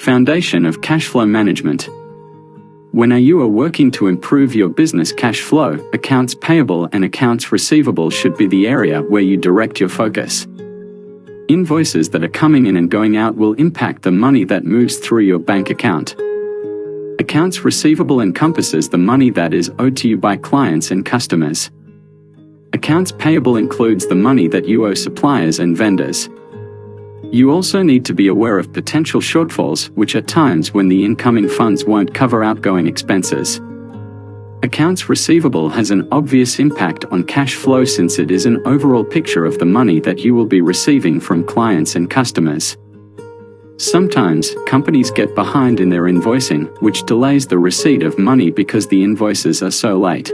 Foundation of cash flow management. When you are working to improve your business cash flow, accounts payable and accounts receivable should be the area where you direct your focus. Invoices that are coming in and going out will impact the money that moves through your bank account. Accounts receivable encompasses the money that is owed to you by clients and customers. Accounts payable includes the money that you owe suppliers and vendors. You also need to be aware of potential shortfalls, which are times when the incoming funds won't cover outgoing expenses. Accounts receivable has an obvious impact on cash flow since it is an overall picture of the money that you will be receiving from clients and customers. Sometimes, companies get behind in their invoicing, which delays the receipt of money because the invoices are so late.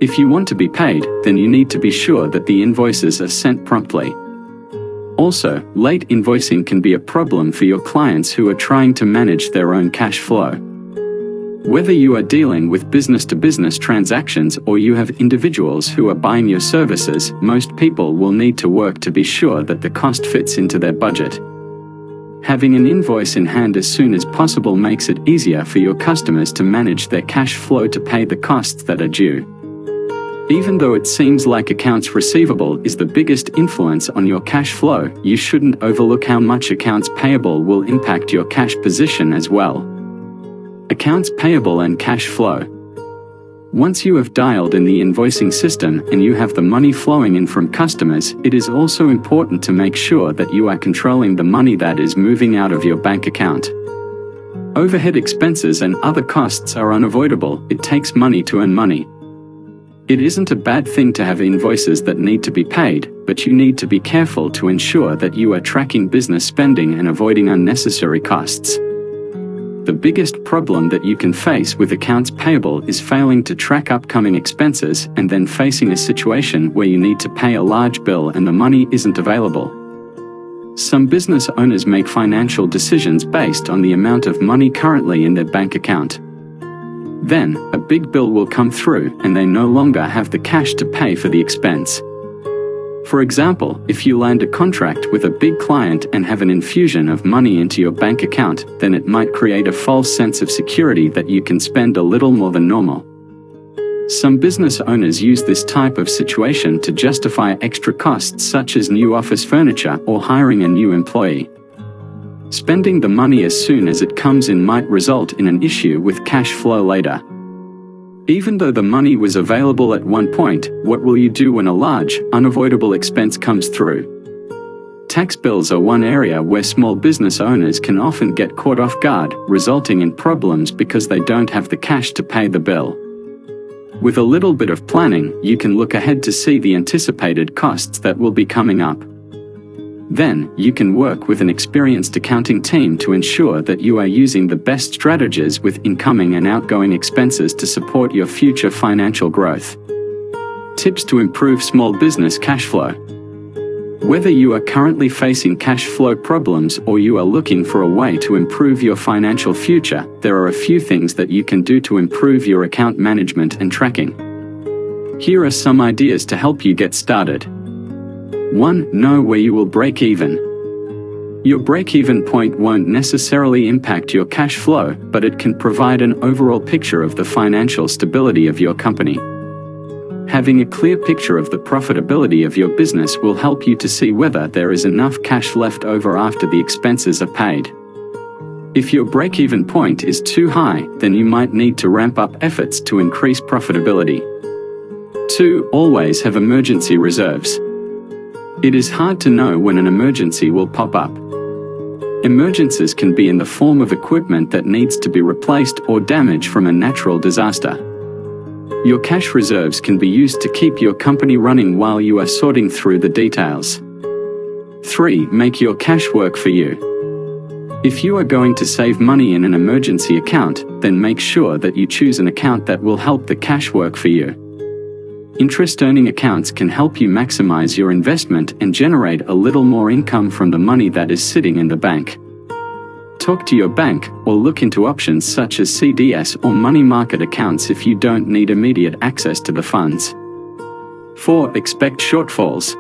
If you want to be paid, then you need to be sure that the invoices are sent promptly. Also, late invoicing can be a problem for your clients who are trying to manage their own cash flow. Whether you are dealing with business-to-business transactions or you have individuals who are buying your services, most people will need to work to be sure that the cost fits into their budget. Having an invoice in hand as soon as possible makes it easier for your customers to manage their cash flow to pay the costs that are due. Even though it seems like accounts receivable is the biggest influence on your cash flow, you shouldn't overlook how much accounts payable will impact your cash position as well. Accounts payable and cash flow. Once you have dialed in the invoicing system and you have the money flowing in from customers, it is also important to make sure that you are controlling the money that is moving out of your bank account. Overhead expenses and other costs are unavoidable. It takes money to earn money. It isn't a bad thing to have invoices that need to be paid, but you need to be careful to ensure that you are tracking business spending and avoiding unnecessary costs. The biggest problem that you can face with accounts payable is failing to track upcoming expenses and then facing a situation where you need to pay a large bill and the money isn't available. Some business owners make financial decisions based on the amount of money currently in their bank account. Then, a big bill will come through and they no longer have the cash to pay for the expense. For example, if you land a contract with a big client and have an infusion of money into your bank account, then it might create a false sense of security that you can spend a little more than normal. Some business owners use this type of situation to justify extra costs such as new office furniture or hiring a new employee. Spending the money as soon as it comes in might result in an issue with cash flow later. Even though the money was available at one point, what will you do when a large, unavoidable expense comes through? Tax bills are one area where small business owners can often get caught off guard, resulting in problems because they don't have the cash to pay the bill. With a little bit of planning, you can look ahead to see the anticipated costs that will be coming up. Then, you can work with an experienced accounting team to ensure that you are using the best strategies with incoming and outgoing expenses to support your future financial growth. Tips to improve small business cash flow. Whether you are currently facing cash flow problems or you are looking for a way to improve your financial future, there are a few things that you can do to improve your account management and tracking. Here are some ideas to help you get started. 1. Know where you will break even. Your break-even point won't necessarily impact your cash flow, but it can provide an overall picture of the financial stability of your company. Having a clear picture of the profitability of your business will help you to see whether there is enough cash left over after the expenses are paid. If your break-even point is too high, then you might need to ramp up efforts to increase profitability. 2. Always have emergency reserves. It is hard to know when an emergency will pop up. Emergencies can be in the form of equipment that needs to be replaced or damage from a natural disaster. Your cash reserves can be used to keep your company running while you are sorting through the details. 3. Make your cash work for you. If you are going to save money in an emergency account, then make sure that you choose an account that will help the cash work for you. Interest-earning accounts can help you maximize your investment and generate a little more income from the money that is sitting in the bank. Talk to your bank, or look into options such as CDS or money market accounts if you don't need immediate access to the funds. 4. Expect shortfalls.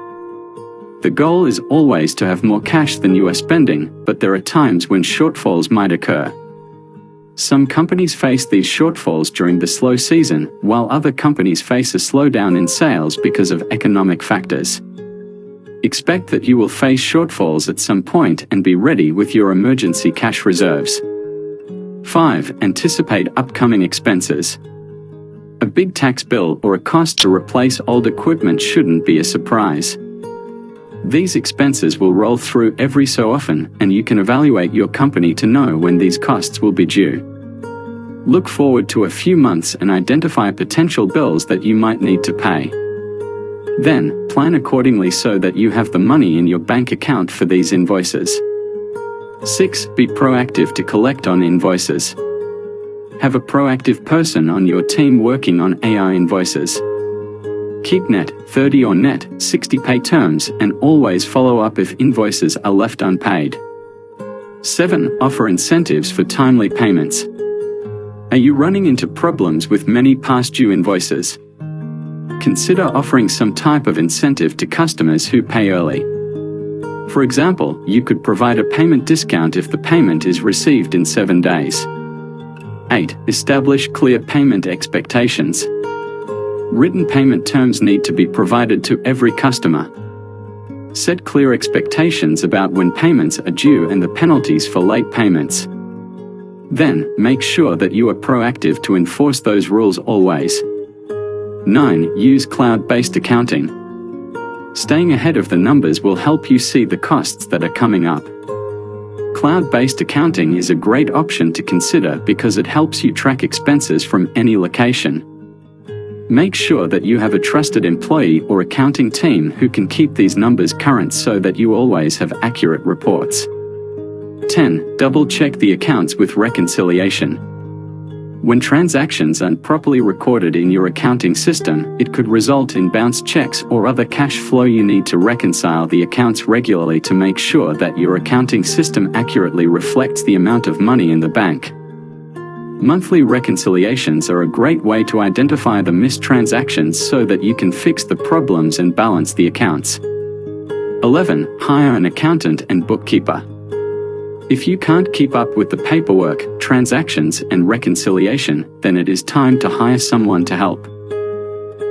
The goal is always to have more cash than you are spending, but there are times when shortfalls might occur. Some companies face these shortfalls during the slow season, while other companies face a slowdown in sales because of economic factors. Expect that you will face shortfalls at some point and be ready with your emergency cash reserves. 5. Anticipate upcoming expenses. A big tax bill or a cost to replace old equipment shouldn't be a surprise. These expenses will roll through every so often, and you can evaluate your company to know when these costs will be due. Look forward to a few months and identify potential bills that you might need to pay. Then, plan accordingly so that you have the money in your bank account for these invoices. 6. Be proactive to collect on invoices. Have a proactive person on your team working on AI invoices. Keep net 30 or net 60 pay terms and always follow up if invoices are left unpaid. 7. Offer incentives for timely payments. Are you running into problems with many past due invoices? Consider offering some type of incentive to customers who pay early. For example, you could provide a payment discount if the payment is received in 7 days. 8. Establish clear payment expectations. Written payment terms need to be provided to every customer. Set clear expectations about when payments are due and the penalties for late payments. Then, make sure that you are proactive to enforce those rules always. 9. Use cloud-based accounting. Staying ahead of the numbers will help you see the costs that are coming up. Cloud-based accounting is a great option to consider because it helps you track expenses from any location. Make sure that you have a trusted employee or accounting team who can keep these numbers current so that you always have accurate reports. 10. Double-check the accounts with reconciliation. When transactions aren't properly recorded in your accounting system, it could result in bounced checks or other cash flow. You need to reconcile the accounts regularly to make sure that your accounting system accurately reflects the amount of money in the bank. Monthly reconciliations are a great way to identify the missed transactions so that you can fix the problems and balance the accounts. 11. Hire an accountant and bookkeeper. If you can't keep up with the paperwork, transactions, and reconciliation, then it is time to hire someone to help.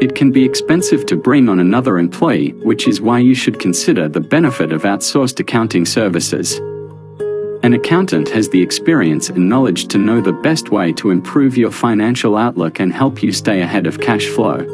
It can be expensive to bring on another employee, which is why you should consider the benefit of outsourced accounting services. An accountant has the experience and knowledge to know the best way to improve your financial outlook and help you stay ahead of cash flow.